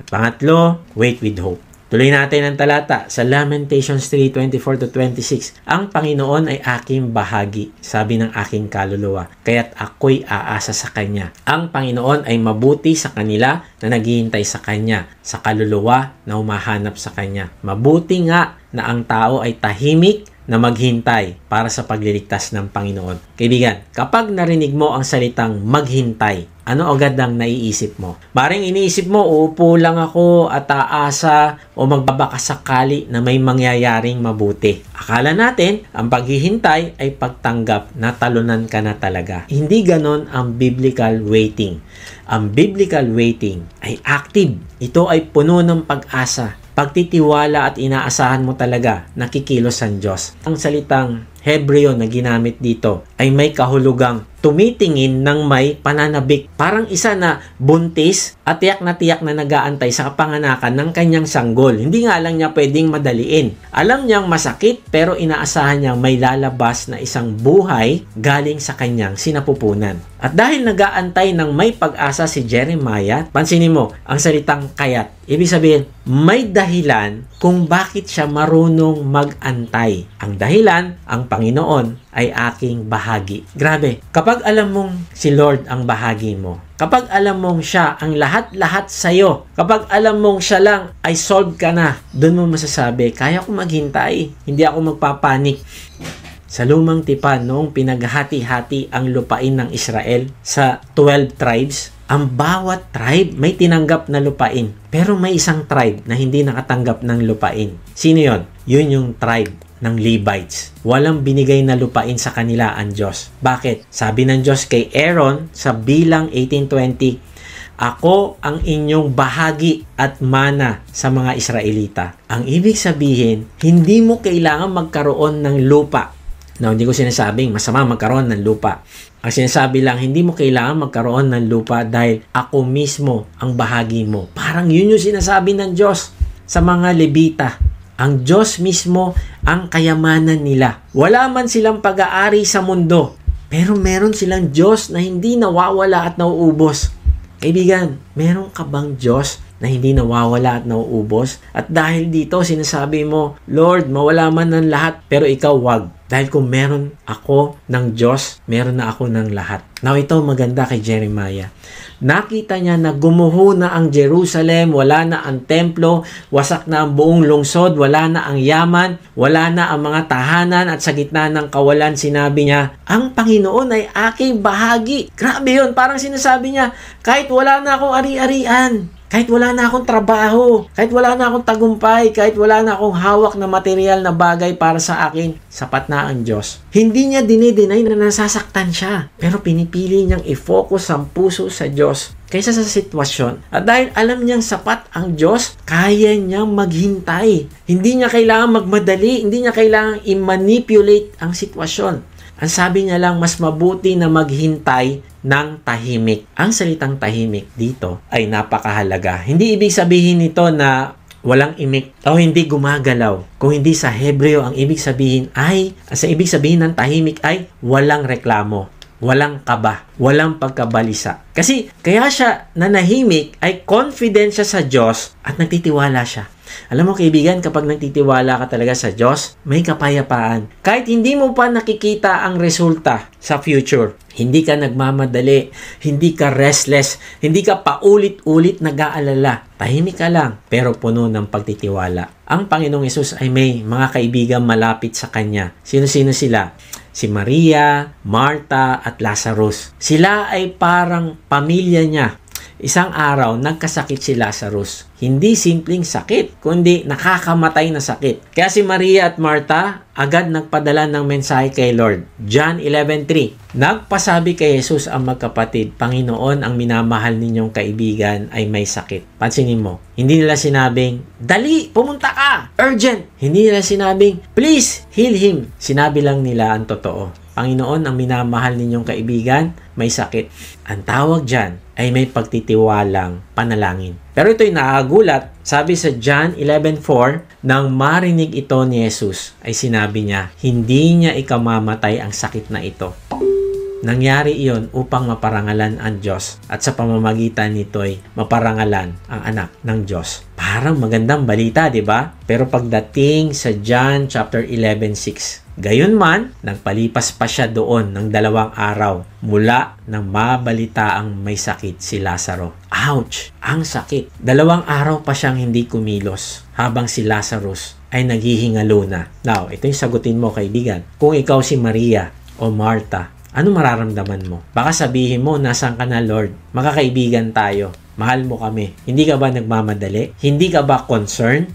Pangatlo, wait with hope. Tuloy natin ang talata sa Lamentations 3:24-26. Ang Panginoon ay aking bahagi, sabi ng aking kaluluwa, kaya't ako'y aasa sa Kanya. Ang Panginoon ay mabuti sa kanila na naghihintay sa Kanya, sa kaluluwa na humahanap sa Kanya. Mabuti nga na ang tao ay tahimik na maghintay para sa pagliligtas ng Panginoon. Kaibigan, kapag narinig mo ang salitang maghintay, ano agad ang naiisip mo? Maring iniisip mo, uupo lang ako at aasa o magbabakasakali na may mangyayaring mabuti. Akala natin, ang paghihintay ay pagtanggap na talunan ka na talaga. Hindi ganon ang biblical waiting. Ang biblical waiting ay active. Ito ay puno ng pag-asa, pagtitiwala at inaasahan mo talaga na kikilos ang Diyos. Ang salitang Hebreo na ginamit dito ay may kahulugang tumitingin ng may pananabik. Parang isa na buntis at tiyak na nag-aantay sa kapanganakan ng kanyang sanggol. Hindi nga lang niya pwedeng madaliin. Alam niyang masakit pero inaasahan niyang may lalabas na isang buhay galing sa kanyang sinapupunan. At dahil nag-aantay ng may pag-asa si Jeremiah, pansinin mo ang salitang kayat. Ibig sabihin, may dahilan kung bakit siya marunong mag-antay. Ang dahilan, ang Panginoon ay aking bahagi. Grabe, kapag alam mong si Lord ang bahagi mo, kapag alam mong siya ang lahat-lahat sa'yo, kapag alam mong siya lang ay solved ka na, doon mo masasabi, kaya ko maghintay, hindi ako magpapanik. Sa lumang tipan, noong pinaghati-hati ang lupain ng Israel sa 12 tribes, ang bawat tribe may tinanggap na lupain. Pero may isang tribe na hindi nakatanggap ng lupain. Sino yon? Yun yung tribe ng Levites. Walang binigay na lupain sa kanila ang Diyos. Bakit? Sabi ng Diyos kay Aaron sa Bilang 18:20, ako ang inyong bahagi at mana sa mga Israelita. Ang ibig sabihin, hindi mo kailangan magkaroon ng lupa. Now, hindi ko sinasabing masama magkaroon ng lupa. Ang sinasabi lang, hindi mo kailangan magkaroon ng lupa dahil ako mismo ang bahagi mo. Parang yun yung sinasabi ng Diyos sa mga Levita. Ang Diyos mismo ang kayamanan nila. Wala man silang pag-aari sa mundo, pero meron silang Diyos na hindi nawawala at nauubos. Kaibigan, meron ka bang Diyos na hindi nawawala at nauubos? At dahil dito, sinasabi mo, Lord, mawala man ng lahat, pero ikaw wag. Dahil kung meron ako ng Diyos, meron na ako ng lahat. Now, ito maganda kay Jeremiah. Nakita niya na gumuho na ang Jerusalem, wala na ang templo, wasak na ang buong lungsod, wala na ang yaman, wala na ang mga tahanan at sa gitna ng kawalan, sinabi niya, ang Panginoon ay aking bahagi. Grabe yun, parang sinasabi niya, kahit wala na akong ari-arian, kahit wala na akong trabaho, kahit wala na akong tagumpay, kahit wala na akong hawak na material na bagay para sa akin, sapat na ang Diyos. Hindi niya dinideny na nasasaktan siya, pero pinipili niyang i-focus ang puso sa Diyos kaysa sa sitwasyon. At dahil alam niyang sapat ang Diyos, kaya niyang maghintay. Hindi niya kailangan magmadali, hindi niya kailangan i-manipulate ang sitwasyon. Ang sabi niya lang, mas mabuti na maghintay ng tahimik. Ang salitang tahimik dito ay napakahalaga. Hindi ibig sabihin nito na walang imik o hindi gumagalaw. Kung hindi sa Hebreo, ang ibig sabihin ng tahimik ay walang reklamo, walang kaba, walang pagkabalisa. Kasi kaya siya nanahimik ay confident siya sa Diyos at nagtitiwala siya. Alam mo kaibigan, kapag nagtitiwala ka talaga sa Diyos, may kapayapaan. Kahit hindi mo pa nakikita ang resulta sa future, hindi ka nagmamadali, hindi ka restless, hindi ka paulit-ulit nag-aalala. Tahimik ka lang, pero puno ng pagtitiwala. Ang Panginoong Hesus ay may mga kaibigan malapit sa Kanya. Sino-sino sila? Si Maria, Martha, at Lazarus. Sila ay parang pamilya niya. Isang araw, nagkasakit si Lazarus. Hindi simpleng sakit, kundi nakakamatay na sakit. Kaya si Maria at Martha agad nagpadala ng mensahe kay Lord. John 11:3. Nagpasabi kay Jesus ang magkapatid, Panginoon, ang minamahal ninyong kaibigan ay may sakit. Pansinin mo, hindi nila sinabing, dali, pumunta ka, urgent. Hindi nila sinabing, please, heal him. Sinabi lang nila ang totoo. Panginoon, ang minamahal ninyong kaibigan, may sakit. Ang tawag dyan ay may pagtitiwalang panalangin. Pero ito'y nakagulat. Sabi sa John 11:4, nang marinig ito ni Jesus, ay sinabi niya, hindi niya ikamamatay ang sakit na ito. Nangyari iyon upang maparangalan ang Diyos at sa pamamagitan nito'y maparangalan ang anak ng Diyos. Parang magandang balita, di ba? Pero pagdating sa John chapter 11:6, gayunman, nagpalipas pa siya doon ng 2 araw mula nang mabalita ang may sakit si Lazaro. Ouch! Ang sakit. 2 araw pa siyang hindi kumilos habang si Lazarus ay naghihingalo na. Now, ito yung sagutin mo, kaibigan. Kung ikaw si Maria o Martha, ano mararamdaman mo? Baka sabihin mo, nasaan ka na, Lord? Magkakaibigan tayo. Mahal mo kami. Hindi ka ba nagmamadali? Hindi ka ba concerned?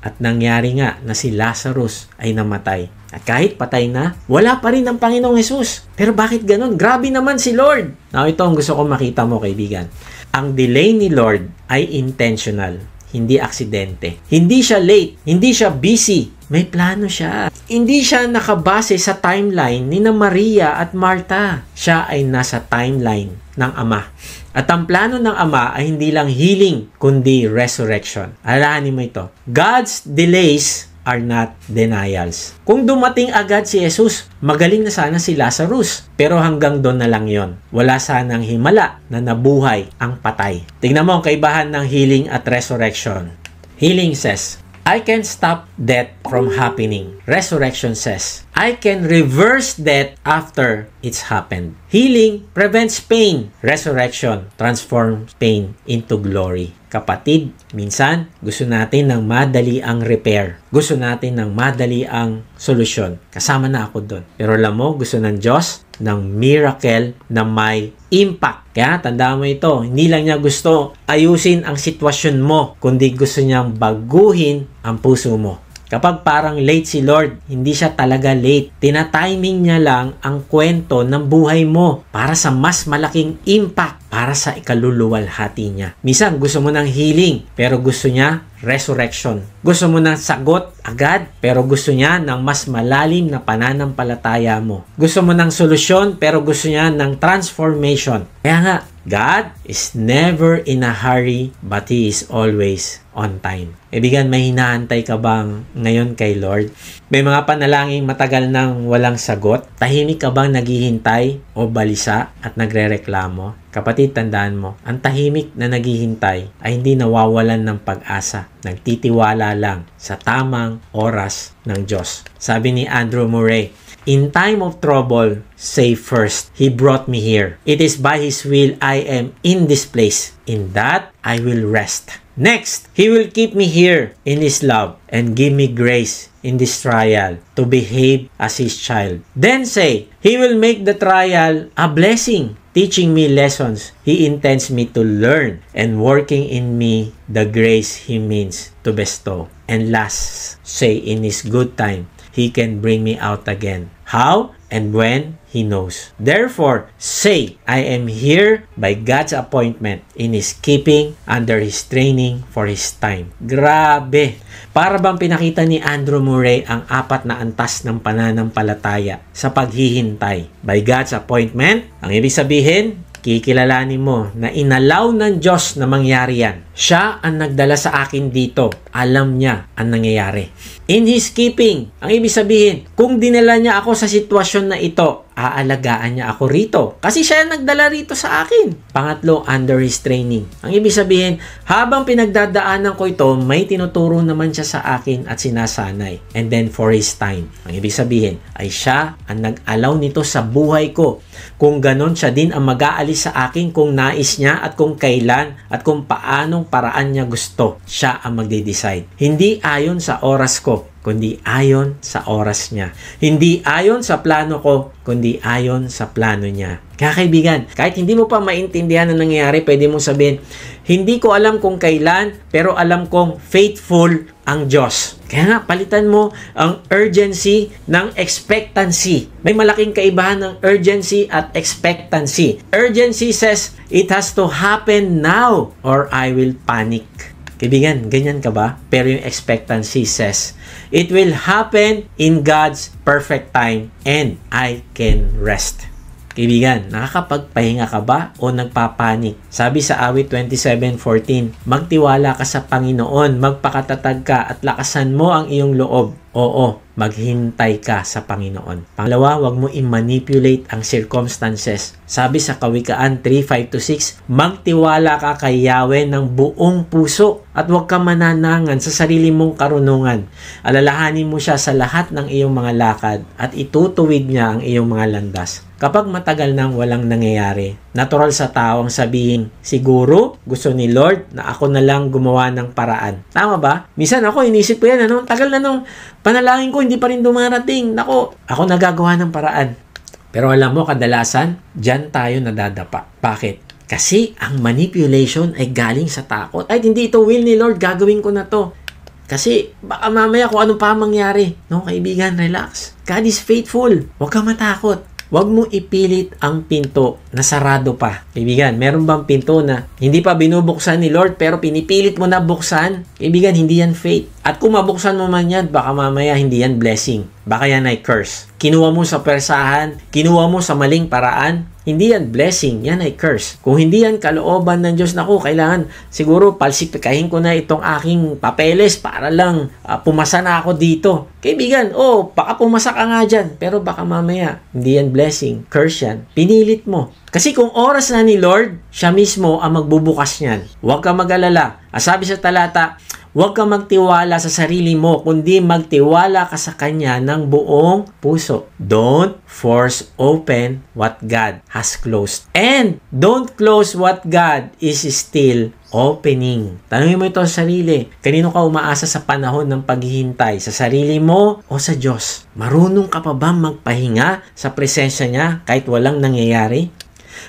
At nangyari nga na si Lazarus ay namatay. At kahit patay na, wala pa rin ang Panginoong Jesus. Pero bakit ganun? Grabe naman si Lord. Now, ito ang gusto ko makita mo, kaibigan. Ang delay ni Lord ay intentional, hindi aksidente. Hindi siya late, hindi siya busy. May plano siya. Hindi siya nakabase sa timeline ni na Maria at Martha. Siya ay nasa timeline ng Ama. At ang plano ng Ama ay hindi lang healing, kundi resurrection. Alalahanin mo ito. God's delays are not denials. Kung dumating agad si Jesus, magaling na sana si Lazarus. Pero hanggang doon na lang yon. Wala sanang himala na nabuhay ang patay. Tingnan mo ang kaibahan ng healing at resurrection. Healing says, I can stop death from happening. Resurrection says, I can reverse death after it's happened. Healing prevents pain. Resurrection transforms pain into glory. Kapatid, minsan gusto natin ng madali ang repair. Gusto natin ng madali ang solusyon. Kasama na ako doon. Pero alam mo, gusto ng Diyos ng miracle na may impact. Kaya tandaan mo ito, hindi lang niya gusto ayusin ang sitwasyon mo, kundi gusto niyang baguhin ang puso mo. Kapag parang late si Lord, hindi siya talaga late. Tina-timing niya lang ang kwento ng buhay mo para sa mas malaking impact, para sa ikaluluwalhati niya. Minsan gusto mo ng healing, pero gusto niya resurrection. Gusto mo ng sagot agad, pero gusto niya ng mas malalim na pananampalataya mo. Gusto mo ng solusyon, pero gusto niya ng transformation. Kaya nga, God is never in a hurry, but He is always on time. Kaibigan, may hinahantay ka bang ngayon kay Lord? May mga panalangin matagal nang walang sagot? Tahimik ka bang naghihintay o balisa at nagrereklamo? Kapatid, tandaan mo, ang tahimik na naghihintay ay hindi nawawalan ng pag-asa. Nagtitiwala lang sa tamang oras ng Diyos. Sabi ni Andrew Murray, in time of trouble, say first, He brought me here. It is by His will I am in this place. In that, I will rest. Next, He will keep me here in His love and give me grace in this trial to behave as His child. Then say, He will make the trial a blessing, teaching me lessons He intends me to learn and working in me the grace He means to bestow. And last, say in His good time, He can bring me out again. How and when, He knows. Therefore, say, I am here by God's appointment in His keeping, under His training for His time. Grabe! Para bang pinakita ni Andrew Murray ang 4 na antas ng pananampalataya sa paghihintay. By God's appointment, ang ibig sabihin, kikilalanin mo na inalaw ng Diyos na mangyari yan. Siya ang nagdala sa akin dito. Alam niya ang nangyayari. In His keeping, ang ibig sabihin, kung dinala niya ako sa sitwasyon na ito, aalagaan niya ako rito. Kasi siya ang nagdala rito sa akin. Pangatlo, under His training. Ang ibig sabihin, habang pinagdadaanan ko ito, may tinuturo naman siya sa akin at sinasanay. And then for His time. Ang ibig sabihin, ay siya ang nag-allow nito sa buhay ko. Kung ganon, siya din ang mag-aalis sa akin kung nais niya at kung kailan at kung paanong paraan niya gusto. Siya ang magde-decide. Hindi ayon sa oras ko, kundi ayon sa oras niya. Hindi ayon sa plano ko, kundi ayon sa plano niya. Kaya kaibigan, kahit hindi mo pa maintindihan ang nangyayari, pwede mong sabihin, hindi ko alam kung kailan, pero alam kong faithful ang Diyos. Kaya nga, palitan mo ang urgency ng expectancy. May malaking kaibahan ng urgency at expectancy. Urgency says, it has to happen now or I will panic. Kaibigan, ganyan ka ba? Pero yung expectancy says, it will happen in God's perfect time and I can rest. Kaibigan, nakakapagpahinga ka ba o nagpapanik? Sabi sa awit 27:14, magtiwala ka sa Panginoon, magpakatatag ka at lakasan mo ang iyong loob. Oo, maghintay ka sa Panginoon. Pangalawa, huwag mo i-manipulate ang circumstances. Sabi sa Kawikaan 3:5-6, magtiwala ka kay Yahweh ng buong puso at huwag ka mananangan sa sarili mong karunungan. Alalahanin mo siya sa lahat ng iyong mga lakad at itutuwid niya ang iyong mga landas. Kapag matagal nang walang nangyayari, natural sa tao ang sabihin, siguro gusto ni Lord na ako na lang gumawa ng paraan. Tama ba? Minsan ako, inisip ko yan, tagal na nung panalangin ko, hindi pa rin dumarating. Nako, ako nagagawa ng paraan. Pero alam mo, kadalasan, dyan tayo nadadapa. Bakit? Kasi ang manipulation ay galing sa takot. Ay, hindi ito will ni Lord, gagawin ko na to. Kasi baka mamaya kung ano pa mangyari. No, kaibigan, relax. God is faithful. Huwag ka matakot. Huwag mo ipilit ang pinto na sarado pa. Kaibigan, meron bang pinto na hindi pa binubuksan ni Lord pero pinipilit mo na buksan? Kaibigan, hindi yan faith. At kung mabuksan mo man yan, baka mamaya hindi yan blessing. Baka yan ay curse. Kinuha mo sa persahan, kinuha mo sa maling paraan, hindi yan blessing, yan ay curse. Kung hindi yan kalooban ng Diyos, naku, kailangan siguro palsipikahin ko na itong aking papeles para lang pumasa na ako dito. Kaibigan, baka pumasa ka nga dyan, pero baka mamaya, hindi yan blessing, curse yan. Pinilit mo. Kasi kung oras na ni Lord, siya mismo ang magbubukas niyan. Huwag ka mag-alala. Sabi sa talata, huwag ka magtiwala sa sarili mo, kundi magtiwala ka sa Kanya ng buong puso. Don't force open what God has closed. And don't close what God is still opening. Tanungin mo ito sa sarili. Kanino ka umaasa sa panahon ng paghihintay? Sa sarili mo o sa Diyos? Marunong ka pa ba magpahinga sa presensya niya kahit walang nangyayari?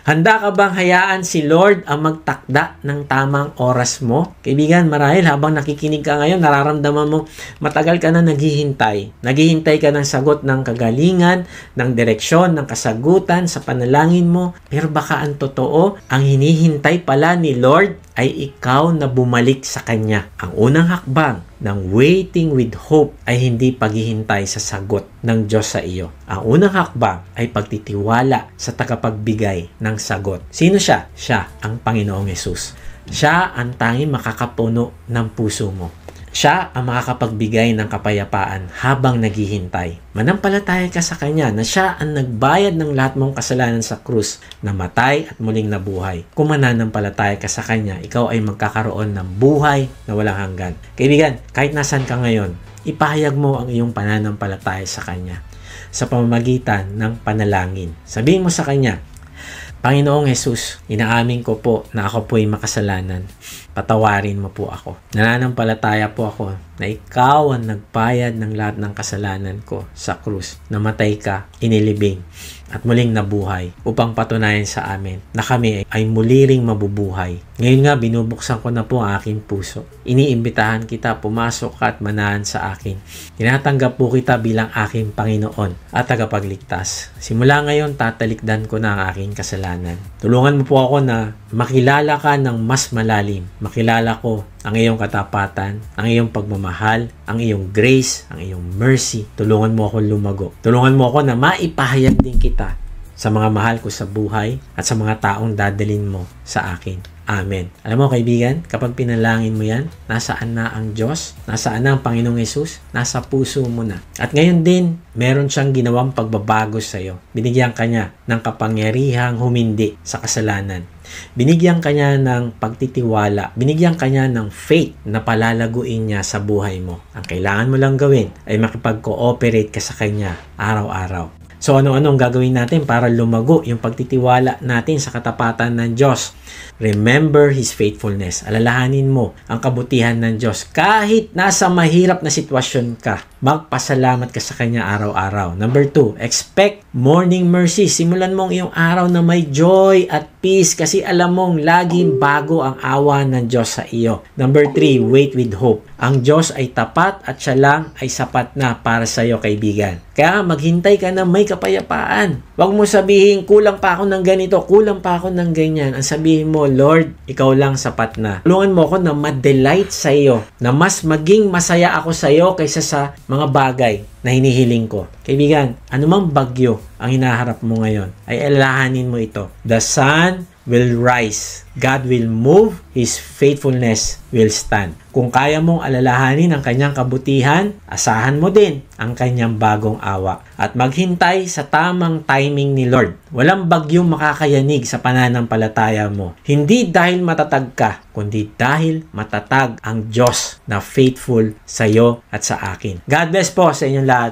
Handa ka bang hayaan si Lord ang magtakda ng tamang oras mo? Kaibigan, marahil habang nakikinig ka ngayon, nararamdaman mo, matagal ka na naghihintay. Naghihintay ka ng sagot ng kagalingan, ng direksyon, ng kasagutan sa panalangin mo. Pero baka ang totoo, ang hinihintay pala ni Lord ay ikaw na bumalik sa Kanya. Ang unang hakbang ng waiting with hope ay hindi paghihintay sa sagot ng Diyos sa iyo. Ang unang hakbang ay pagtitiwala sa tagapagbigay ng sagot. Sino siya? Siya ang Panginoong Hesus. Siya ang tanging makakapuno ng puso mo. Siya ang makakapagbigay ng kapayapaan habang naghihintay. Manampalataya ka sa Kanya na Siya ang nagbayad ng lahat mong kasalanan sa krus, namatay at muling nabuhay. Kung mananampalataya ka sa Kanya, ikaw ay magkakaroon ng buhay na walang hanggan. Kaibigan, kahit nasan ka ngayon, ipahayag mo ang iyong pananampalataya sa Kanya sa pamamagitan ng panalangin. Sabihin mo sa Kanya, Panginoong Hesus, inaamin ko po na ako po ay makasalanan. Patawarin mo po ako. Nananampalataya po ako na ikaw ang nagbayad ng lahat ng kasalanan ko sa krus. Namatay ka, inilibing, at muling nabuhay upang patunayan sa amin na kami ay muli ring mabubuhay. Ngayon nga, binubuksan ko na po ang aking puso. Iniimbitahan kita, pumasok ka at manahan sa akin. Tinatanggap po kita bilang aking Panginoon at tagapagligtas. Simula ngayon, tatalikdan ko na ang aking kasalanan. Tulungan mo po ako na makilala ka ng mas malalim. Makilala ko ang iyong katapatan, ang iyong pagmamahal, ang iyong grace, ang iyong mercy. Tulungan mo ako lumago. Tulungan mo ako na maipahayag din kita sa mga mahal ko sa buhay at sa mga taong dadalhin mo sa akin. Amen. Alam mo kaibigan, kapag pinalangin mo yan, nasaan na ang Diyos? Nasaan na ang Panginoong Hesus? Nasa puso mo na. At ngayon din, meron siyang ginawang pagbabago sa iyo. Binigyan ka niya ng kapangyarihang humindi sa kasalanan. Binigyan ka niya ng pagtitiwala. Binigyan ka niya ng faith na palalaguin niya sa buhay mo. Ang kailangan mo lang gawin ay makipag-cooperate ka sa Kanya araw-araw. So ano-anong gagawin natin para lumago yung pagtitiwala natin sa katapatan ng Diyos? Remember His faithfulness. Alalahanin mo ang kabutihan ng Diyos. Kahit nasa mahirap na sitwasyon ka, magpasalamat ka sa Kanya araw-araw. Number 2, expect morning mercy. Simulan mong iyong araw na may joy at peace kasi alam mong laging bago ang awa ng Diyos sa iyo. Number 3, wait with hope. Ang Diyos ay tapat at Siya lang ay sapat na para sa iyo, kaibigan. Kaya maghintay ka na may kapayapaan. Huwag mo sabihin, kulang pa ako ng ganito, kulang pa ako ng ganyan. Ang sabihin mo, Lord, Ikaw lang sapat na. Tulungan mo ako na ma-delight sa iyo, na mas maging masaya ako sa iyo kaysa sa mga bagay na hinihiling ko. Kaibigan, anumang bagyo ang hinaharap mo ngayon, ay alalahanin mo ito. The sun will rise. God will move. His faithfulness will stand. Kung kaya mong alalahanin ang kanyang kabutihan, asahan mo din ang kanyang bagong awa. At maghintay sa tamang timing ni Lord. Walang bagyong makakayanig sa pananampalataya mo. Hindi dahil matatag ka, kundi dahil matatag ang Diyos na faithful sa iyo at sa akin. God bless po sa inyong lahat.